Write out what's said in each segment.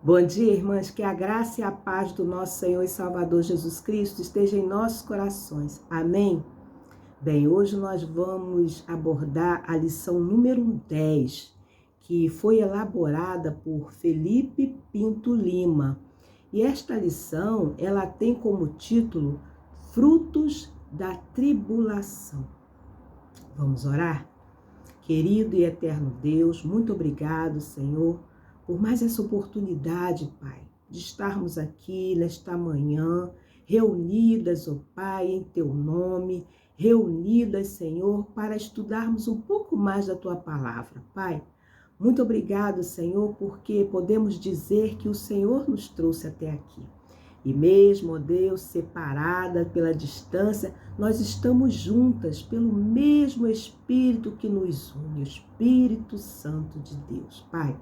Bom dia, irmãs, que a graça e a paz do nosso Senhor e Salvador Jesus Cristo esteja em nossos corações. Amém? Bem, hoje nós vamos abordar a lição número 10, que foi elaborada por Felipe Pinto Lima. E esta lição, ela tem como título Frutos da Tribulação. Vamos orar? Querido e eterno Deus, muito obrigado, Senhor, por mais essa oportunidade, Pai, de estarmos aqui nesta manhã, reunidas, ó Pai, em Teu nome, reunidas, Senhor, para estudarmos um pouco mais da Tua palavra, Pai. Muito obrigado, Senhor, porque podemos dizer que o Senhor nos trouxe até aqui. E mesmo, ó Deus, separada pela distância, nós estamos juntas pelo mesmo Espírito que nos une, o Espírito Santo de Deus. Pai,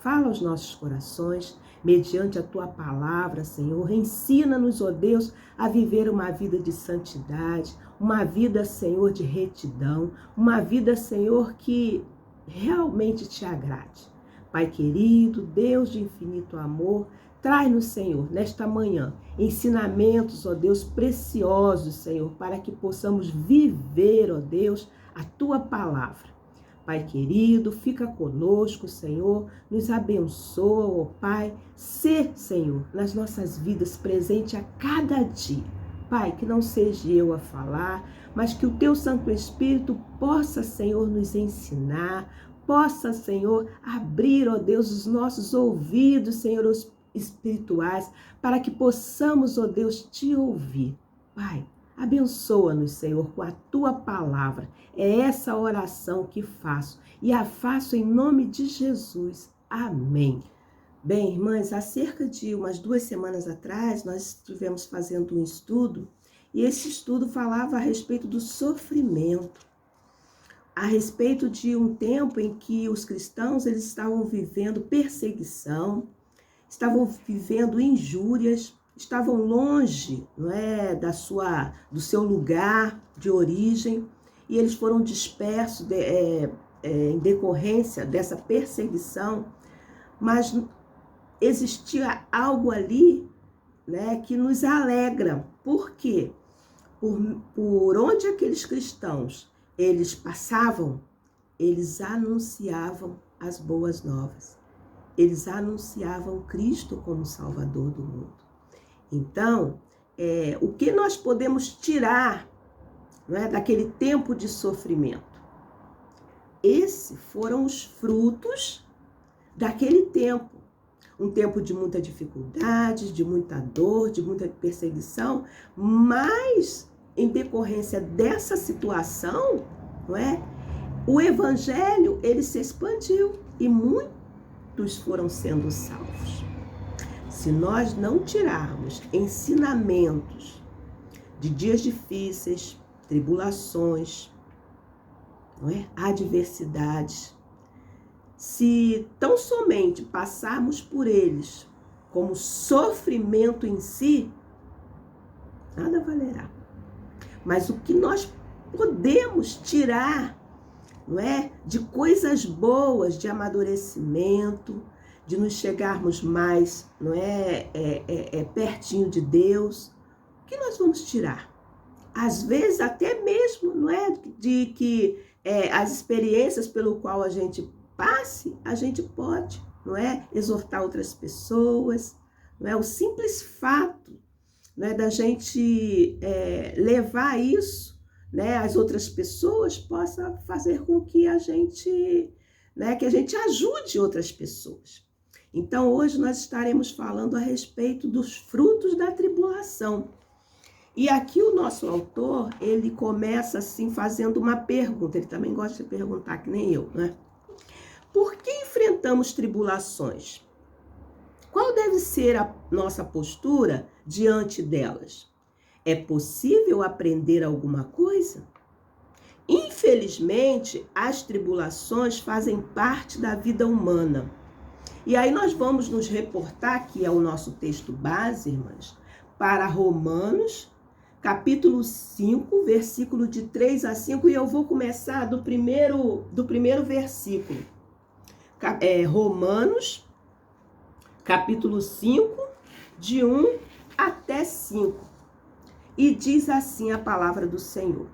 fala aos nossos corações, mediante a Tua palavra, Senhor. Ensina-nos, ó Deus, a viver uma vida de santidade, uma vida, Senhor, de retidão, uma vida, Senhor, que realmente Te agrade. Pai querido, Deus de infinito amor, traz-nos, Senhor, nesta manhã, ensinamentos, ó Deus, preciosos, Senhor, para que possamos viver, ó Deus, a Tua palavra. Pai querido, fica conosco, Senhor, nos abençoa, ó Pai, ser, Senhor, nas nossas vidas presente a cada dia. Pai, que não seja eu a falar, mas que o Teu Santo Espírito possa, Senhor, nos ensinar, possa, Senhor, abrir, ó Deus, os nossos ouvidos, Senhor, os espirituais, para que possamos, ó Deus, Te ouvir. Pai, abençoa-nos, Senhor, com a Tua palavra. É essa oração que faço e a faço em nome de Jesus. Amém. Bem, irmãs, há cerca de umas 2 semanas atrás, nós estivemos fazendo um estudo e esse estudo falava a respeito do sofrimento, a respeito de um tempo em que os cristãos eles estavam vivendo perseguição, estavam vivendo injúrias, estavam longe, não é, do seu lugar de origem, e eles foram dispersos em decorrência dessa perseguição, mas existia algo ali, né, que nos alegra. Por quê? Por onde aqueles cristãos eles passavam, eles anunciavam as boas novas. Eles anunciavam Cristo como Salvador do mundo. Então, o que nós podemos tirar, não é, daquele tempo de sofrimento? Esses foram os frutos daquele tempo. Um tempo de muita dificuldade, de muita dor, de muita perseguição, mas em decorrência dessa situação, não é, o evangelho ele se expandiu e muitos foram sendo salvos. Se nós não tirarmos ensinamentos de dias difíceis, tribulações, não é? Adversidades, se tão somente passarmos por eles como sofrimento em si, nada valerá. Mas o que nós podemos tirar, não é, de coisas boas, de amadurecimento, de nos chegarmos mais, não é, pertinho de Deus, o que nós vamos tirar? Às vezes até mesmo, não é, de que as experiências pelo qual a gente passe, a gente pode, não é, exortar outras pessoas, não é, o simples fato, não é, da gente levar isso, né, as outras pessoas, possa fazer com que a gente, né, que a gente ajude outras pessoas. Então, hoje nós estaremos falando a respeito dos frutos da tribulação. E aqui o nosso autor, ele começa assim fazendo uma pergunta, ele também gosta de perguntar que nem eu, né? Por que enfrentamos tribulações? Qual deve ser a nossa postura diante delas? É possível aprender alguma coisa? Infelizmente, as tribulações fazem parte da vida humana. E aí nós vamos nos reportar, que é o nosso texto base, irmãs, para Romanos, capítulo 5, versículo de 3 a 5, e eu vou começar do primeiro versículo. Romanos, capítulo 5, de 1 até 5. E diz assim a palavra do Senhor: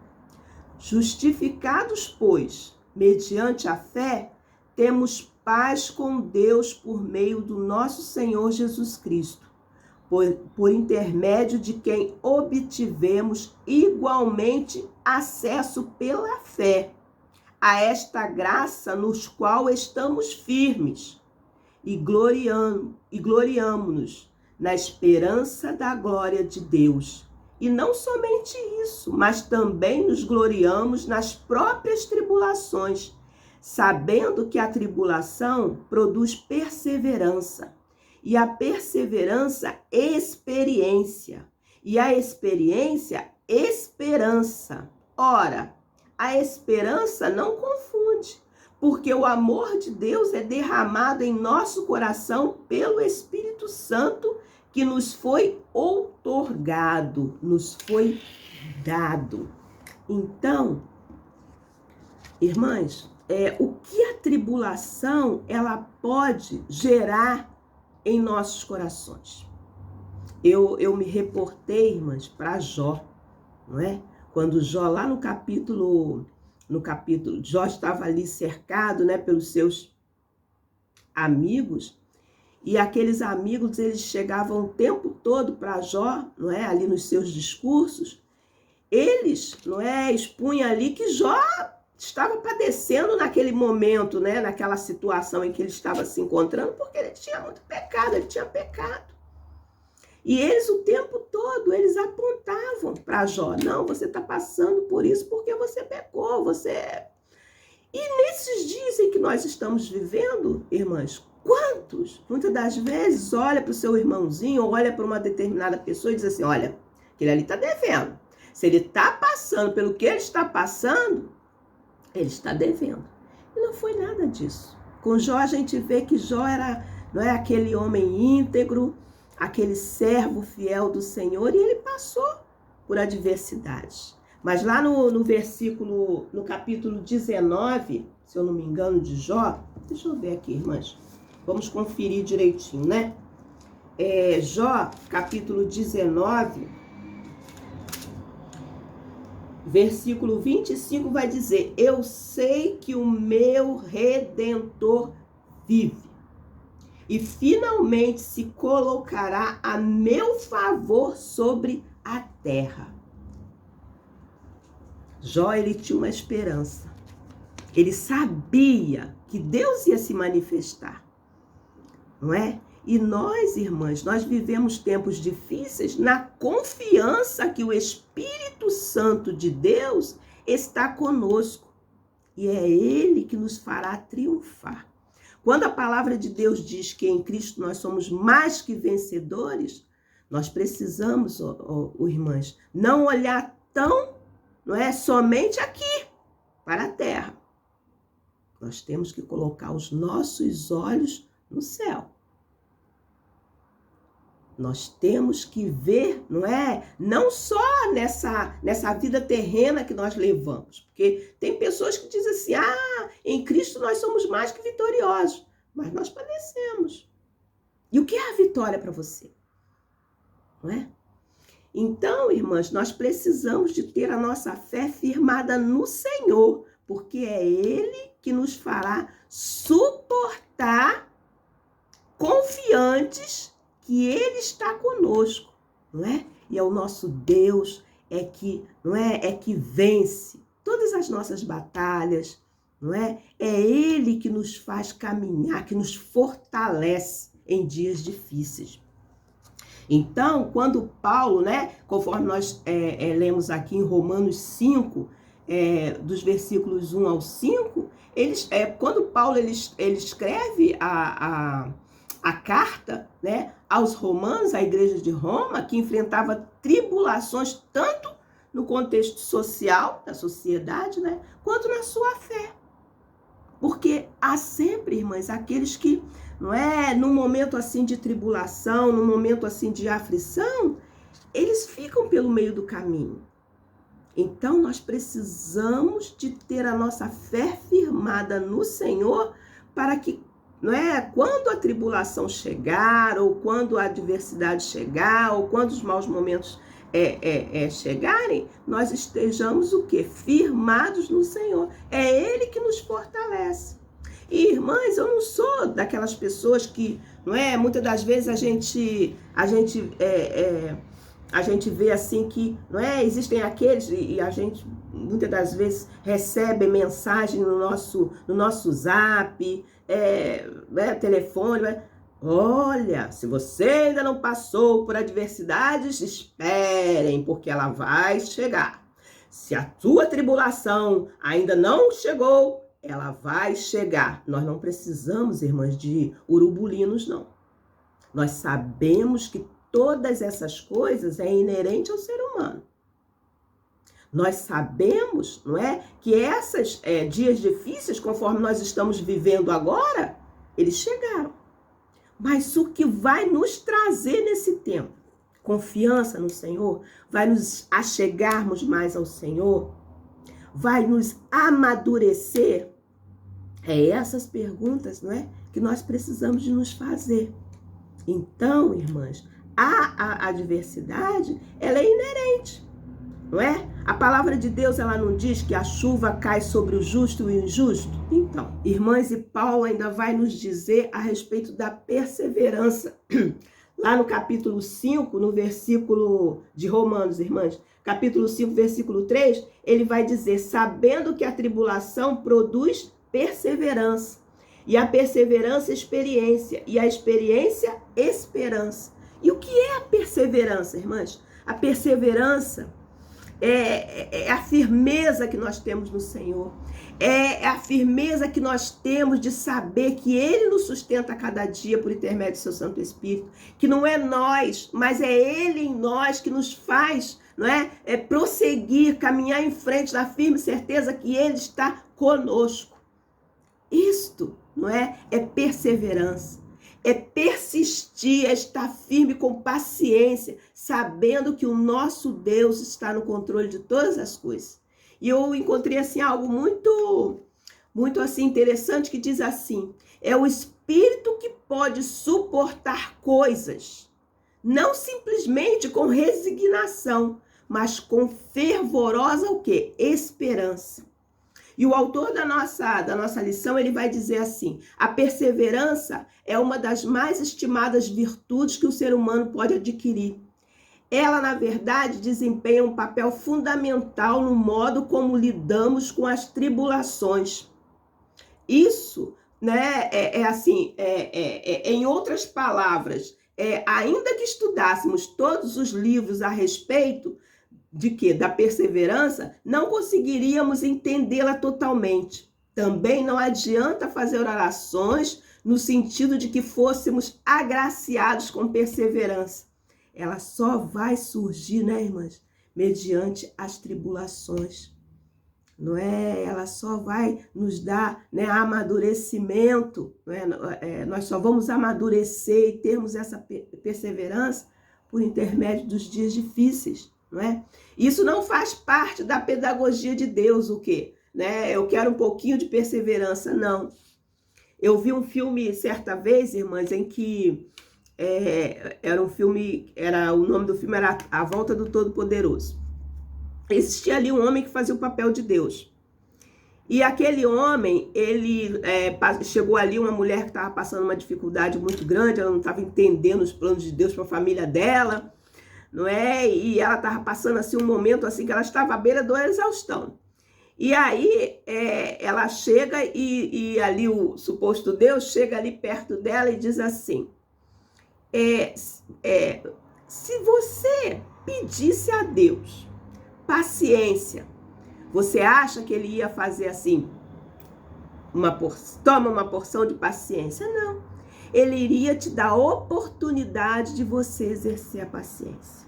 justificados, pois, mediante a fé, temos paz com Deus por meio do nosso Senhor Jesus Cristo, por intermédio de quem obtivemos igualmente acesso pela fé a esta graça nos qual estamos firmes e gloriamo-nos na esperança da glória de Deus. E não somente isso, mas também nos gloriamos nas próprias tribulações, sabendo que a tribulação produz perseverança, e a perseverança, experiência, e a experiência, esperança. Ora, a esperança não confunde, porque o amor de Deus é derramado em nosso coração pelo Espírito Santo, que nos foi outorgado, nos foi dado. Então, irmãs, o que a tribulação ela pode gerar em nossos corações? Eu me reportei, irmãs, para Jó, não é? Quando Jó, lá no capítulo, Jó estava ali cercado, né, pelos seus amigos, e aqueles amigos, eles chegavam o tempo todo para Jó, não é, ali nos seus discursos, eles, não é, expunham ali que Jó estava padecendo naquele momento, né, naquela situação em que ele estava se encontrando, porque ele tinha muito pecado, ele tinha pecado. E eles o tempo todo, eles apontavam para Jó: não, você está passando por isso porque você pecou, você... E nesses dias em que nós estamos vivendo, irmãs, quantos, muitas das vezes, olha para o seu irmãozinho, olha para uma determinada pessoa e diz assim: olha, aquele ali está devendo. Se ele está passando pelo que ele está passando, ele está devendo. E não foi nada disso. Com Jó a gente vê que Jó era, não é, aquele homem íntegro, aquele servo fiel do Senhor, e ele passou por adversidades. Mas lá no versículo, no capítulo 19, se eu não me engano, de Jó, deixa eu ver aqui, irmãs, vamos conferir direitinho, né? Jó, capítulo 19, versículo 25 vai dizer: eu sei que o meu Redentor vive e finalmente se colocará a meu favor sobre a terra. Jó, ele tinha uma esperança. Ele sabia que Deus ia se manifestar, não é? E nós, irmãs, nós vivemos tempos difíceis na confiança que o Espírito Santo de Deus está conosco. E é Ele que nos fará triunfar. Quando a palavra de Deus diz que em Cristo nós somos mais que vencedores, nós precisamos, irmãs, não olhar tão, não é, somente aqui, para a terra. Nós temos que colocar os nossos olhos no céu. Nós temos que ver, não é? Não só nessa vida terrena que nós levamos. Porque tem pessoas que dizem assim: em Cristo nós somos mais que vitoriosos. Mas nós padecemos. E o que é a vitória para você? Não é? Então, irmãs, nós precisamos de ter a nossa fé firmada no Senhor, porque é Ele que nos fará suportar, confiantes que Ele está conosco, não é? E é o nosso Deus que, não é? É que vence todas as nossas batalhas, não é? É Ele que nos faz caminhar, que nos fortalece em dias difíceis. Então, quando Paulo, né, conforme nós lemos aqui em Romanos 5, dos versículos 1 ao 5, quando Paulo ele escreve a carta, né, aos romanos, à igreja de Roma, que enfrentava tribulações tanto no contexto social, da sociedade, né, quanto na sua fé. Porque há sempre, irmãs, aqueles que, não é, num momento assim de tribulação, num momento assim de aflição, eles ficam pelo meio do caminho. Então, nós precisamos de ter a nossa fé firmada no Senhor para que não é? Quando a tribulação chegar, ou quando a adversidade chegar, ou quando os maus momentos chegarem, nós estejamos o quê? Firmados no Senhor. É Ele que nos fortalece. E, irmãs, eu não sou daquelas pessoas que, não é? Muitas das vezes a gente vê assim que, não é? Existem aqueles, e a gente muitas das vezes recebe mensagem no nosso zap, telefone, olha, se você ainda não passou por adversidades, esperem, porque ela vai chegar. Se a tua tribulação ainda não chegou, ela vai chegar. Nós não precisamos, irmãs, de urubulinos, não. Nós sabemos que todas essas coisas é inerente ao ser humano. Nós sabemos, não é, que esses dias difíceis, conforme nós estamos vivendo agora, eles chegaram. Mas o que vai nos trazer nesse tempo? Confiança no Senhor? Vai nos achegarmos mais ao Senhor? Vai nos amadurecer? É essas perguntas, não é, que nós precisamos de nos fazer. Então, irmãs, a adversidade, ela é inerente, não é? A palavra de Deus, ela não diz que a chuva cai sobre o justo e o injusto? Então, irmãs, e Paulo ainda vai nos dizer a respeito da perseverança. Lá no capítulo 5, no versículo de Romanos, irmãs, capítulo 5, versículo 3, ele vai dizer, sabendo que a tribulação produz perseverança, e a perseverança, experiência, e a experiência, esperança. E o que é a perseverança, irmãs? A perseverança é a firmeza que nós temos no Senhor. É a firmeza que nós temos de saber que Ele nos sustenta a cada dia por intermédio do seu Santo Espírito. Que não é nós, mas é Ele em nós que nos faz, não é? Prosseguir, caminhar em frente na firme certeza que Ele está conosco. Isto, não é? É perseverança. É persistir, é estar firme com paciência, sabendo que o nosso Deus está no controle de todas as coisas. E eu encontrei assim algo muito assim interessante que diz assim: é o espírito que pode suportar coisas, não simplesmente com resignação, mas com fervorosa o quê? Esperança. E o autor da nossa lição, ele vai dizer assim: a perseverança é uma das mais estimadas virtudes que o ser humano pode adquirir. Ela, na verdade, desempenha um papel fundamental no modo como lidamos com as tribulações. Isso, né, em outras palavras, ainda que estudássemos todos os livros a respeito de quê? Da perseverança, não conseguiríamos entendê-la totalmente. Também não adianta fazer orações no sentido de que fôssemos agraciados com perseverança. Ela só vai surgir, né, irmãs? Mediante as tribulações. Não é? Ela só vai nos dar, né, amadurecimento. Não é? Nós só vamos amadurecer e termos essa perseverança por intermédio dos dias difíceis. Não é? Isso não faz parte da pedagogia de Deus, o quê? Né? Eu quero um pouquinho de perseverança, não. Eu vi um filme certa vez, irmãs, em que o nome do filme era A Volta do Todo-Poderoso. Existia ali um homem que fazia o papel de Deus. E aquele homem, ele chegou ali uma mulher que estava passando uma dificuldade muito grande, ela não estava entendendo os planos de Deus para a família dela, não é? E ela estava passando assim um momento assim que ela estava à beira da exaustão. E aí ela chega e ali o suposto Deus chega ali perto dela e diz assim: se você pedisse a Deus paciência, você acha que ele ia fazer assim, toma uma porção de paciência? Não. Ele iria te dar a oportunidade de você exercer a paciência.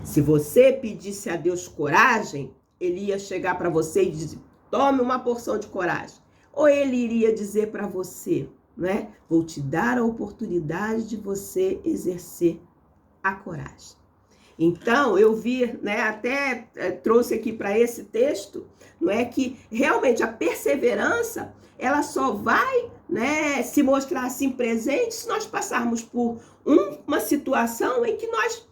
Se você pedisse a Deus coragem, ele ia chegar para você e dizer: tome uma porção de coragem. Ou ele iria dizer para você, né? Vou te dar a oportunidade de você exercer a coragem. Então, eu vi, né, até trouxe aqui para esse texto, não é, que realmente a perseverança, ela só vai né, se mostrar assim presente se nós passarmos por uma situação em que nós,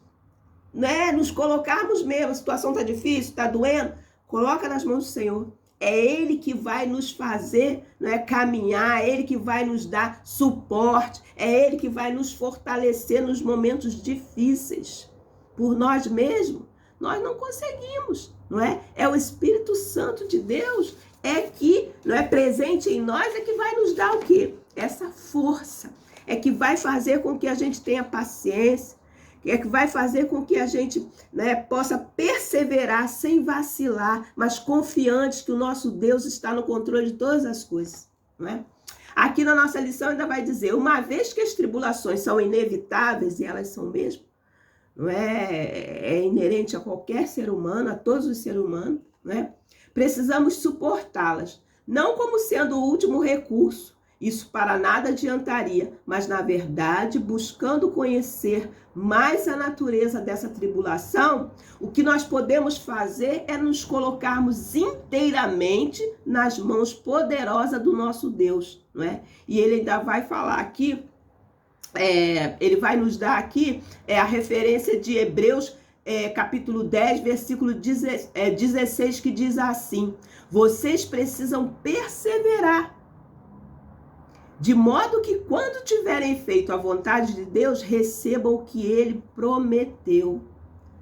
né, nos colocarmos mesmo. A situação está difícil, está doendo, coloca nas mãos do Senhor. É Ele que vai nos fazer, né, caminhar, é Ele que vai nos dar suporte, é Ele que vai nos fortalecer nos momentos difíceis. Por nós mesmos, nós não conseguimos, não é? É o Espírito Santo de Deus que não é presente em nós, é que vai nos dar o quê? Essa força, é que vai fazer com que a gente tenha paciência, é que vai fazer com que a gente, né, possa perseverar sem vacilar, mas confiantes que o nosso Deus está no controle de todas as coisas, não é? Aqui na nossa lição ainda vai dizer, uma vez que as tribulações são inevitáveis, e elas são mesmo, não é inerente a qualquer ser humano, a todos os seres humanos, não é? Precisamos suportá-las, não como sendo o último recurso, isso para nada adiantaria, mas na verdade, buscando conhecer mais a natureza dessa tribulação, o que nós podemos fazer é nos colocarmos inteiramente nas mãos poderosas do nosso Deus, não é? E ele ainda vai falar aqui, ele vai nos dar aqui a referência de Hebreus, capítulo 10, versículo 16, que diz assim, vocês precisam perseverar, de modo que quando tiverem feito a vontade de Deus, recebam o que ele prometeu,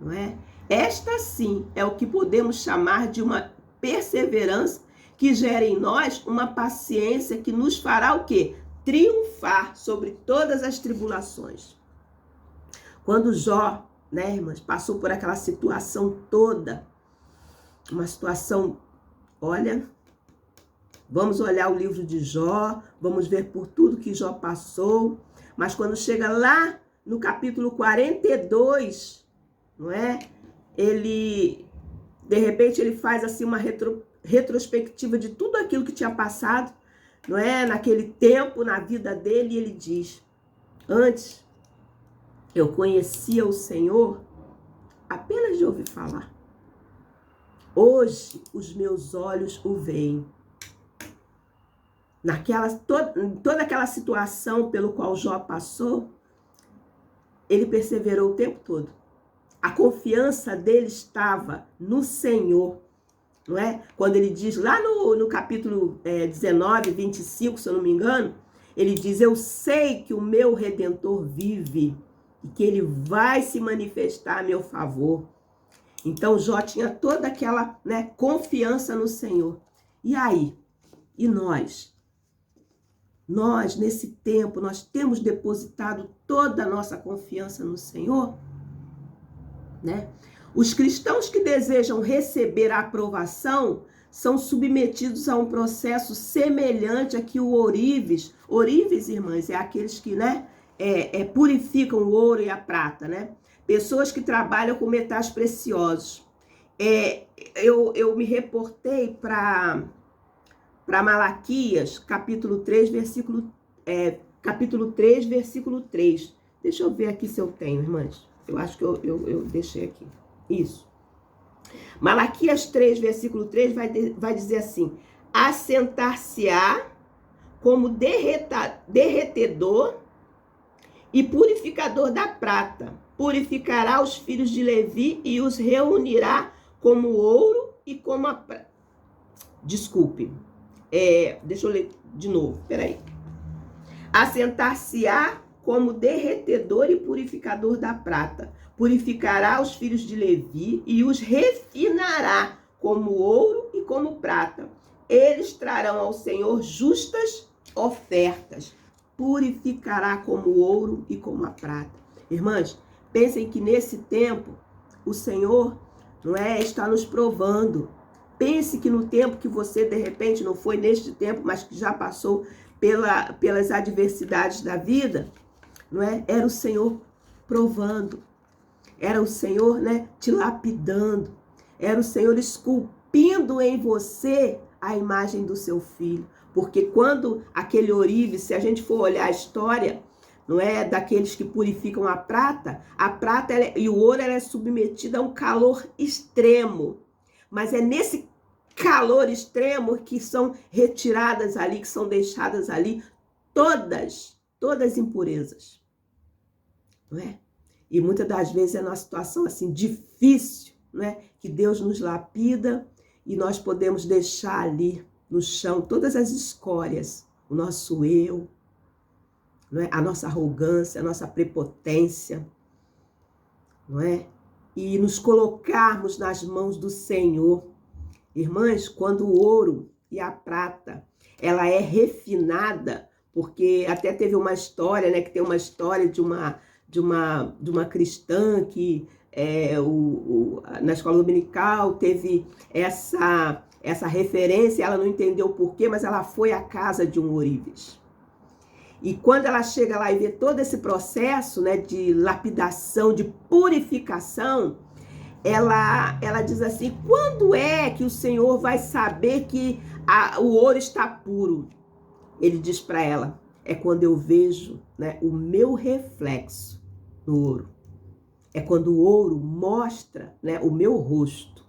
não é? Esta sim é o que podemos chamar de uma perseverança que gera em nós uma paciência que nos fará o quê? Triunfar sobre todas as tribulações. Quando Jó, né, irmãs, passou por aquela situação toda, uma situação, olha, vamos olhar o livro de Jó, vamos ver por tudo que Jó passou, mas quando chega lá no capítulo 42, não é? Ele, de repente, ele faz assim uma retrospectiva de tudo aquilo que tinha passado, não é? Naquele tempo, na vida dele, e ele diz, antes eu conhecia o Senhor apenas de ouvir falar. Hoje os meus olhos o veem. Toda aquela situação pelo qual Jó passou, ele perseverou o tempo todo. A confiança dele estava no Senhor, não é? Quando ele diz lá no capítulo 19, 25, se eu não me engano, ele diz, eu sei que o meu Redentor vive e que ele vai se manifestar a meu favor. Então Jó tinha toda aquela, né, confiança no Senhor. E aí? E nós? Nós, nesse tempo, nós temos depositado toda a nossa confiança no Senhor, né? Os cristãos que desejam receber a aprovação são submetidos a um processo semelhante a que o ourives, irmãs, é aqueles que, né, purificam o ouro e a prata, né? Pessoas que trabalham com metais preciosos. Eu me reportei para Malaquias, capítulo 3, versículo 3. Deixa eu ver aqui se eu tenho, irmãs. Eu acho que eu deixei aqui. Isso. Malaquias 3, versículo 3 vai dizer assim, assentar-se-á como derretedor e purificador da prata. Purificará os filhos de Levi e os reunirá como ouro e como a prata. Desculpe. Deixa eu ler de novo, peraí. Assentar-se-á como derretedor e purificador da prata. Purificará os filhos de Levi e os refinará como ouro e como prata. Eles trarão ao Senhor justas ofertas. Purificará como ouro e como a prata. Irmãs, pensem que nesse tempo o Senhor, não é, está nos provando. Pense que no tempo que você, de repente, não foi neste tempo, mas que já passou pelas adversidades da vida, não é? Era o Senhor provando. Era o Senhor, né, te lapidando. Era o Senhor esculpindo em você a imagem do seu filho. Porque quando aquele ourives, se a gente for olhar a história, não é, daqueles que purificam a prata e o ouro, ela é submetida a um calor extremo. Mas é nesse calor extremo que são retiradas ali, que são deixadas ali todas impurezas, não é? E muitas das vezes é numa situação assim difícil, não é? Que Deus nos lapida e nós podemos deixar ali no chão todas as escórias, o nosso eu, não é? A nossa arrogância, a nossa prepotência, não é? E nos colocarmos nas mãos do Senhor. Irmãs, quando o ouro e a prata, ela é refinada, porque até teve uma história, né, que tem uma história de uma cristã que na escola dominical teve essa referência, ela não entendeu o porquê, mas ela foi à casa de um ourives. E quando ela chega lá e vê todo esse processo, né, de lapidação, de purificação, ela diz assim: quando é que o Senhor vai saber que o ouro está puro? Ele diz para ela: é quando eu vejo, né, o meu reflexo no ouro. É quando o ouro mostra, né, o meu rosto.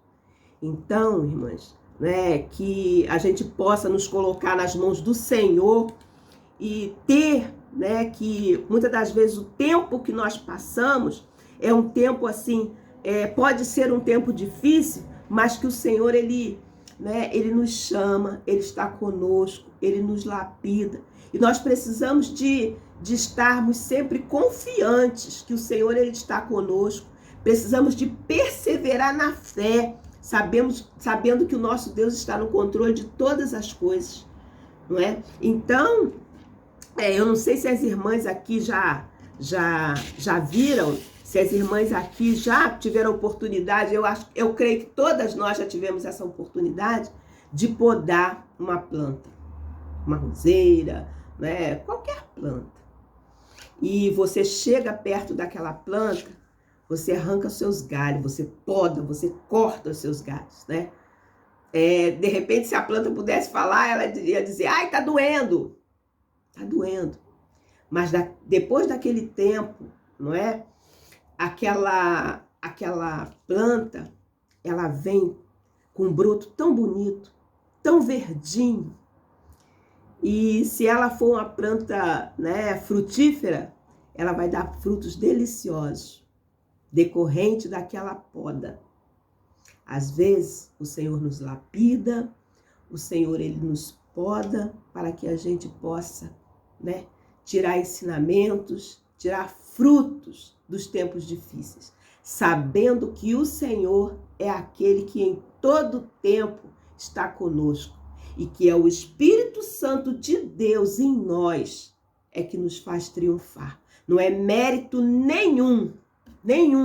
Então, irmãs, né, que a gente possa nos colocar nas mãos do Senhor e ter, né, que muitas das vezes o tempo que nós passamos é um tempo assim, pode ser um tempo difícil, mas que o Senhor, ele nos chama, ele está conosco, ele nos lapida. E nós precisamos de estarmos sempre confiantes que o Senhor, ele está conosco. Precisamos de perseverar na fé, sabendo que o nosso Deus está no controle de todas as coisas, não é? Então, eu não sei se as irmãs aqui já viram, se as irmãs aqui já tiveram oportunidade, eu creio que todas nós já tivemos essa oportunidade de podar uma planta, uma roseira, né, qualquer planta. E você chega perto daquela planta, você arranca os seus galhos, você poda, você corta os seus galhos, né? De repente, se a planta pudesse falar, ela ia dizer: ai, tá doendo. Tá doendo. Mas depois daquele tempo, não é? Aquela planta, ela vem com um broto tão bonito, tão verdinho. E se ela for uma planta, né, frutífera, ela vai dar frutos deliciosos, decorrente daquela poda. Às vezes, o Senhor nos lapida, o Senhor, ele nos poda para que a gente possa, né, tirar ensinamentos, tirar frutos dos tempos difíceis, sabendo que o Senhor é aquele que em todo tempo está conosco e que é o Espírito Santo de Deus em nós é que nos faz triunfar. Não é mérito nenhum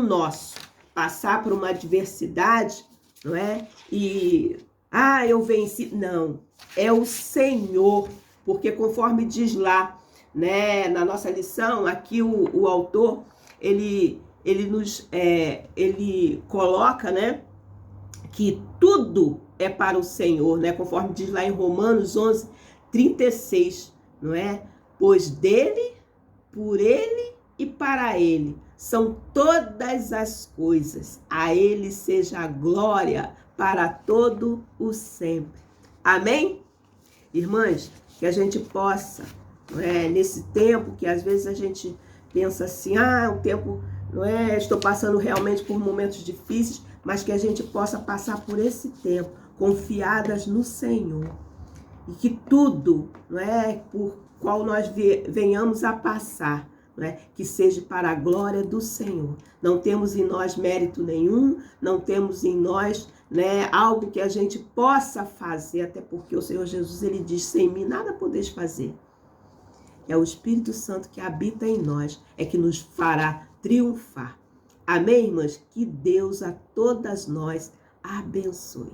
nosso passar por uma adversidade, não é? E eu venci. Não, é o Senhor, porque conforme diz lá, né, na nossa lição, aqui o autor, ele coloca, né, que tudo é para o Senhor, né, conforme diz lá em Romanos 11:36, não é? Pois dele, por ele e para ele são todas as coisas, a ele seja a glória para todo o sempre. Amém? Irmãs, que a gente possa, nesse tempo que às vezes a gente pensa assim, o tempo, estou passando realmente por momentos difíceis, mas que a gente possa passar por esse tempo confiadas no Senhor. E que tudo, por qual nós venhamos a passar, que seja para a glória do Senhor. Não temos em nós mérito nenhum, não temos em nós, algo que a gente possa fazer, até porque o Senhor Jesus, ele diz: sem mim nada podeis fazer. É o Espírito Santo que habita em nós, é que nos fará triunfar. Amém, irmãs? Que Deus a todas nós abençoe.